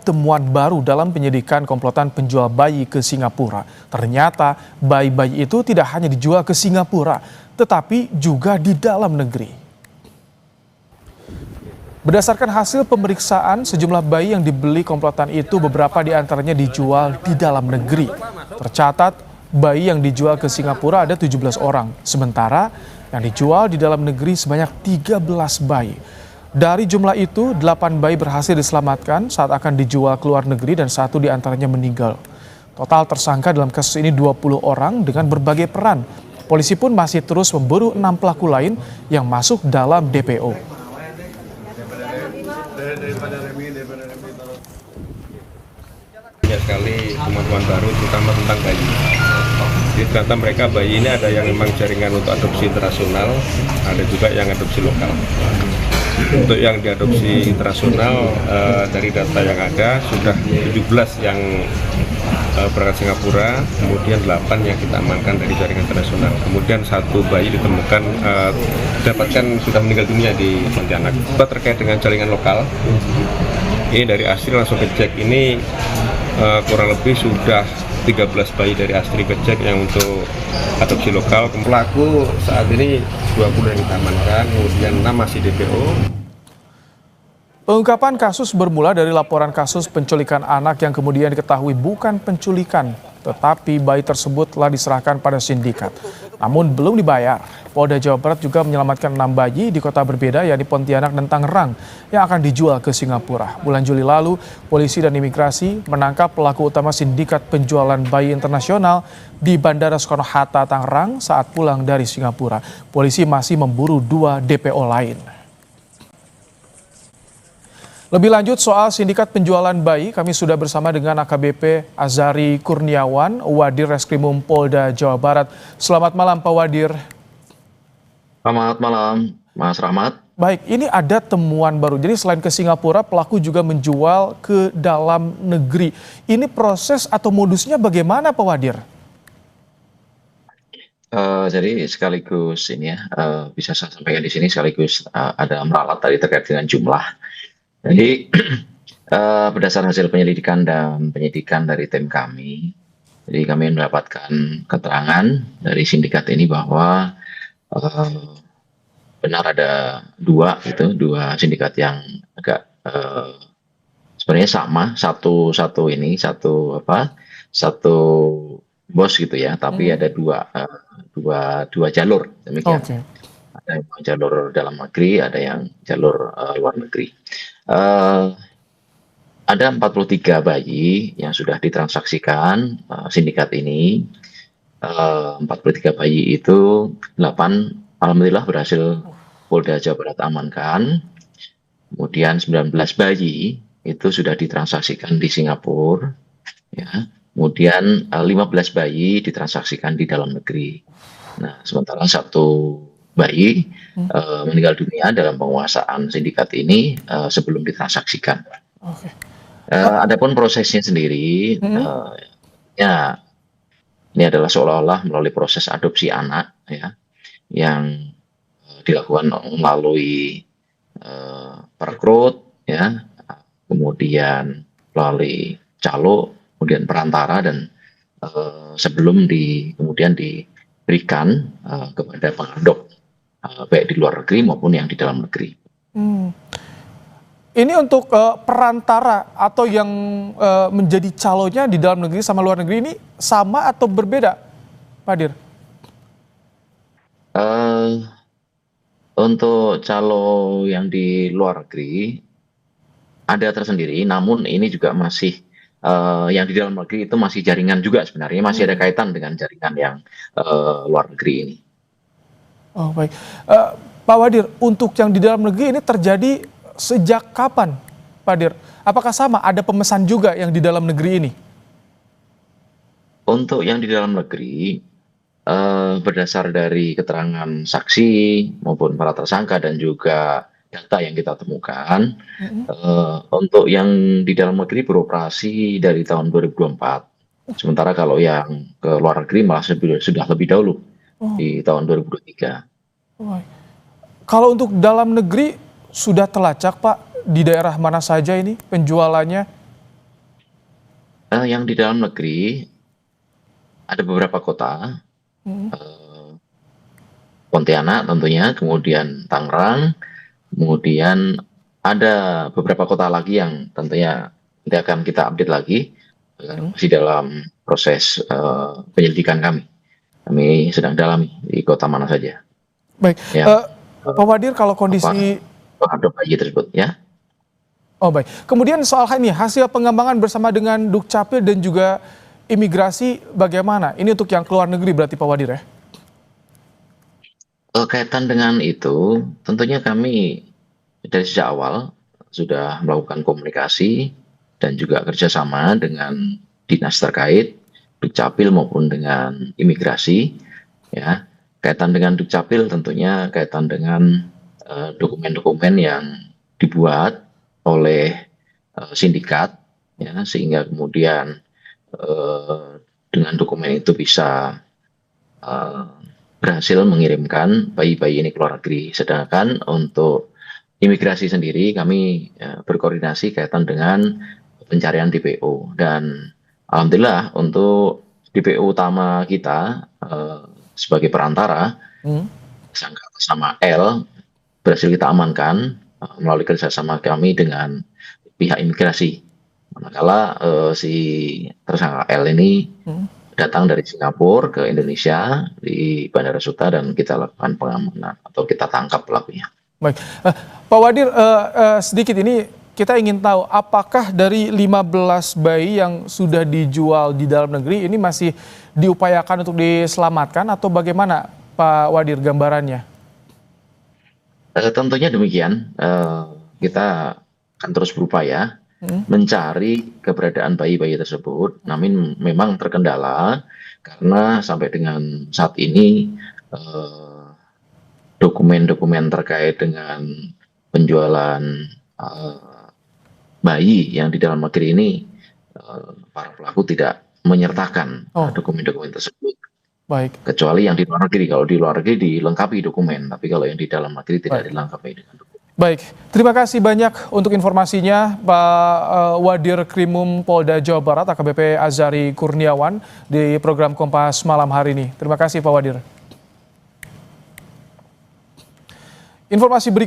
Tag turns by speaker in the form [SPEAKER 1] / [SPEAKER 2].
[SPEAKER 1] temuan baru dalam penyidikan komplotan penjual bayi ke Singapura. Ternyata bayi-bayi itu tidak hanya dijual ke Singapura, tetapi juga di dalam negeri. Berdasarkan hasil pemeriksaan, sejumlah bayi yang dibeli komplotan itu beberapa diantaranya dijual di dalam negeri. Tercatat, bayi yang dijual ke Singapura ada 17 orang, sementara yang dijual di dalam negeri sebanyak 13 bayi. Dari jumlah itu, 8 bayi berhasil diselamatkan saat akan dijual ke luar negeri dan 1 diantaranya meninggal. Total tersangka dalam kasus ini 20 orang dengan berbagai peran. Polisi pun masih terus memburu 6 pelaku lain yang masuk dalam DPO.
[SPEAKER 2] Banyak sekali temuan-temuan baru terutama tentang bayi. Jadi ternyata mereka bayi ini ada yang memang jaringan untuk adopsi internasional, ada juga yang adopsi lokal. Untuk yang diadopsi internasional dari data yang ada sudah 17 yang berangkat Singapura, kemudian 8 yang kita amankan dari jaringan internasional. Kemudian 1 bayi ditemukan dapatkan sudah meninggal dunia di Pontianak. Terkait dengan jaringan lokal, ini dari Astri langsung kecek ini kurang lebih sudah 13 bayi dari Astri kecek yang untuk adopsi lokal. Pelaku saat ini 20 yang kita amankan, kemudian 6 masih DPO.
[SPEAKER 1] Pengungkapan kasus bermula dari laporan kasus penculikan anak yang kemudian diketahui bukan penculikan, tetapi bayi tersebut telah diserahkan pada sindikat. Namun belum dibayar. Polda Jawa Barat juga menyelamatkan 6 bayi di kota berbeda, yakni Pontianak dan Tangerang, yang akan dijual ke Singapura. Bulan Juli lalu, polisi dan imigrasi menangkap pelaku utama sindikat penjualan bayi internasional di Bandara Soekarno-Hatta, Tangerang saat pulang dari Singapura. Polisi masih memburu 2 DPO lain. Lebih lanjut soal sindikat penjualan bayi, kami sudah bersama dengan AKBP Azari Kurniawan, Wadir Reskrimum Polda Jawa Barat. Selamat malam Pak Wadir.
[SPEAKER 3] Selamat malam, Mas Rahmat.
[SPEAKER 1] Baik, ini ada temuan baru. Jadi selain ke Singapura, pelaku juga menjual ke dalam negeri. Ini proses atau modusnya bagaimana Pak Wadir?
[SPEAKER 3] Jadi sekaligus ini ya, bisa saya sampaikan di sini sekaligus ada meralat tadi terkait dengan jumlah. Jadi berdasarkan hasil penyelidikan dan penyidikan dari tim kami, jadi kami mendapatkan keterangan dari sindikat ini bahwa benar ada dua sindikat yang agak sebenarnya sama, satu bos gitu ya, tapi ada dua jalur demikian.
[SPEAKER 1] Oke.
[SPEAKER 3] Ada yang jalur dalam negeri, ada yang jalur luar negeri. Ada 43 bayi yang sudah ditransaksikan sindikat ini. 43 bayi itu 8 alhamdulillah berhasil Polda Jawa Barat amankan. Kemudian 19 bayi itu sudah ditransaksikan di Singapura, ya. Kemudian 15 bayi ditransaksikan di dalam negeri. Nah, sementara 1 bayi meninggal dunia dalam penguasaan sindikat ini sebelum ditransaksikan.
[SPEAKER 1] Oke.
[SPEAKER 3] Adapun prosesnya sendiri, ya ini adalah seolah-olah melalui proses adopsi anak, ya, yang dilakukan melalui perekrut, ya, kemudian melalui calo, kemudian perantara dan sebelum kemudian diberikan kepada pengadop baik di luar negeri maupun yang di dalam negeri.
[SPEAKER 1] Ini untuk perantara atau yang menjadi calonnya di dalam negeri sama luar negeri ini sama atau berbeda, Pak Dir?
[SPEAKER 3] Untuk calo yang di luar negeri ada tersendiri, namun ini juga masih yang di dalam negeri itu masih jaringan juga sebenarnya, masih ada kaitan dengan jaringan yang luar negeri ini.
[SPEAKER 1] Oh baik, Pak Wadir, untuk yang di dalam negeri ini terjadi sejak kapan, Pak Dir? Apakah sama ada pemesan juga yang di dalam negeri ini?
[SPEAKER 3] Untuk yang di dalam negeri, berdasar dari keterangan saksi maupun para tersangka dan juga data yang kita temukan, untuk yang di dalam negeri beroperasi dari tahun 2024. Sementara kalau yang ke luar negeri malah sudah lebih dahulu, di tahun 2023.
[SPEAKER 1] Kalau untuk dalam negeri sudah terlacak Pak, di daerah mana saja ini penjualannya?
[SPEAKER 3] Yang di dalam negeri ada beberapa kota,
[SPEAKER 1] Hmm.
[SPEAKER 3] Pontianak tentunya, kemudian Tangerang, kemudian ada beberapa kota lagi yang tentunya nanti akan kita update lagi, masih dalam proses penyelidikan kami. Kami sedang dalami di kota mana saja
[SPEAKER 1] Baik,
[SPEAKER 3] yang
[SPEAKER 1] Pak Wadir, kalau kondisi
[SPEAKER 3] ada bayi tersebut ya.
[SPEAKER 1] Oh baik. Kemudian soal ini hasil pengembangan bersama dengan Dukcapil dan juga imigrasi bagaimana? Ini untuk yang keluar negeri berarti Pak Wadir ya?
[SPEAKER 3] Kaitan dengan itu, tentunya kami dari sejak awal sudah melakukan komunikasi dan juga kerjasama dengan dinas terkait, Dukcapil maupun dengan imigrasi. Ya, kaitan dengan Dukcapil tentunya kaitan dengan dokumen-dokumen yang dibuat oleh sindikat, ya, sehingga kemudian dengan dokumen itu bisa berhasil mengirimkan bayi-bayi ini ke luar negeri. Sedangkan untuk imigrasi sendiri kami berkoordinasi kaitan dengan pencarian DPO, dan alhamdulillah untuk DPO utama kita sebagai perantara, tersangka atas nama L, berhasil kita amankan melalui kerjasama kami dengan pihak imigrasi. Manakala si tersangka L ini datang dari Singapura ke Indonesia di Bandara Suta dan kita lakukan pengamanan atau kita tangkap pelakunya.
[SPEAKER 1] Baik, Pak Wadir, sedikit ini kita ingin tahu apakah dari 15 bayi yang sudah dijual di dalam negeri ini masih diupayakan untuk diselamatkan atau bagaimana Pak Wadir gambarannya?
[SPEAKER 3] Tentunya demikian, kita akan terus berupaya mencari keberadaan bayi-bayi tersebut, namun memang terkendala karena sampai dengan saat ini dokumen-dokumen terkait dengan penjualan bayi yang di dalam negeri ini, para pelaku tidak menyertakan dokumen-dokumen tersebut.
[SPEAKER 1] Baik.
[SPEAKER 3] Kecuali yang di luar negeri. Kalau di luar negeri dilengkapi dokumen, tapi kalau yang di dalam negeri tidak dilengkapi dengan dokumen.
[SPEAKER 1] Baik, terima kasih banyak untuk informasinya Pak Wadir Krimum Polda Jawa Barat AKBP Azari Kurniawan di program Kompas malam hari ini. Terima kasih Pak Wadir. Informasi berikutnya.